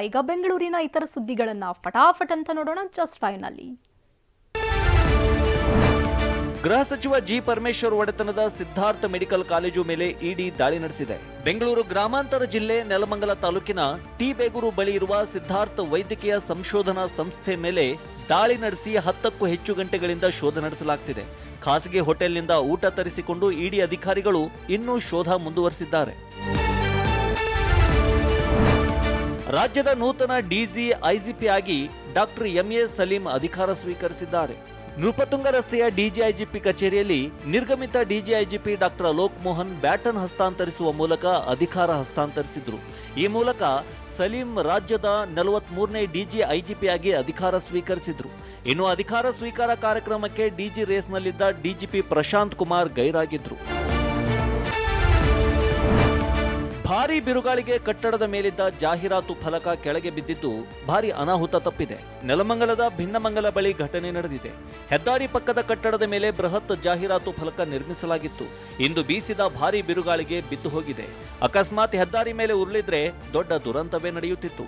ಈಗ ಬೆಂಗಳೂರಿನ ಇತರ ಸುದ್ದಿಗಳನ್ನ ಫಟಾಫಟ್ ಅಂತ ನೋಡೋಣ ಜಸ್ಟ್ 5 ನಲ್ಲಿ. ಗೃಹ ಸಚಿವ ಜಿ ಪರಮೇಶ್ವರ್ ಒಡೆತನದ ಸಿದ್ಧಾರ್ಥ ಮೆಡಿಕಲ್ ಕಾಲೇಜು ಮೇಲೆ ಇಡಿ ದಾಳಿ ನಡೆಸಿದೆ. ಬೆಂಗಳೂರು ಗ್ರಾಮಾಂತರ ಜಿಲ್ಲೆ ನೆಲಮಂಗಲ ತಾಲೂಕಿನ ಟಿ ಬೇಗೂರು ಬಳಿ ಇರುವ ಸಿದ್ಧಾರ್ಥ ವೈದ್ಯಕೀಯ ಸಂಶೋಧನಾ ಸಂಸ್ಥೆ ಮೇಲೆ ದಾಳಿ ನಡೆಸಿ 10ಕ್ಕೂ ಹೆಚ್ಚು ಗಂಟೆಗಳಿಂದ ಶೋಧ ನಡೆಸಲಾಗುತ್ತಿದೆ. ಖಾಸಗಿ ಹೋಟೆಲ್ನಿಂದ ಊಟ ತರಿಸಿಕೊಂಡು ಇಡಿ ಅಧಿಕಾರಿಗಳು ಇನ್ನೂ ಶೋಧ ಮುಂದುವರೆಸಿದ್ದಾರೆ. ರಾಜ್ಯದ ನೂತನ ಡಿಜಿ ಐಜಿಪಿ ಆಗಿ ಡಾಕ್ಟರ್ ಎಂಎ ಸಲೀಂ ಅಧಿಕಾರ ಸ್ವೀಕರಿಸಿದ್ದಾರೆ. ನೃಪತುಂಗ ರಸ್ತೆಯ ಡಿಜಿಐಜಿಪಿ ಕಚೇರಿಯಲ್ಲಿ ನಿರ್ಗಮಿತ DG IGP doctor Alok Mohan baton ಹಸ್ತಾಂತರಿಸುವ ಮೂಲಕ ಅಧಿಕಾರ ಹಸ್ತಾಂತರಿಸಿದ್ರು. ಈ ಮೂಲಕ ಸಲೀಂ ರಾಜ್ಯದ 43ನೇ ಡಿಜಿ ಐಜಿಪಿ ಆಗಿ ಅಧಿಕಾರ ಸ್ವೀಕರಿಸಿದ್ರು. ಇನ್ನು ಅಧಿಕಾರ ಸ್ವೀಕಾರ ಕಾರ್ಯಕ್ರಮಕ್ಕೆ ಡಿಜಿ ರೇಸ್ನಲ್ಲಿದ್ದ ಡಿಜಿಪಿ ಪ್ರಶಾಂತ್ ಕುಮಾರ್ ಗೈರಾಗಿದ್ರು. ಭಾರೀ ಬಿರುಗಾಳಿಗೆ ಕಟ್ಟಡದ ಮೇಲಿದ್ದ ಜಾಹೀರಾತು ಫಲಕ ಕೆಳಗೆ ಬಿದ್ದಿದ್ದು ಭಾರೀ ಅನಾಹುತ ತಪ್ಪಿದೆ. ನೆಲಮಂಗಲದ ಭಿನ್ನಮಂಗಲ ಬಳಿ ಘಟನೆ ನಡೆದಿದೆ. ಹೆದ್ದಾರಿ ಪಕ್ಕದ ಕಟ್ಟಡದ ಮೇಲೆ ಬೃಹತ್ ಜಾಹೀರಾತು ಫಲಕ ನಿರ್ಮಿಸಲಾಗಿತ್ತು. ಇಂದು ಬೀಸಿದ ಭಾರೀ ಬಿರುಗಾಳಿಗೆ ಬಿದ್ದು ಹೋಗಿದೆ. ಅಕಸ್ಮಾತ್ ಹೆದ್ದಾರಿ ಮೇಲೆ ಉರುಳಿದ್ರೆ ದೊಡ್ಡ ದುರಂತವೇ ನಡೆಯುತ್ತಿತ್ತು.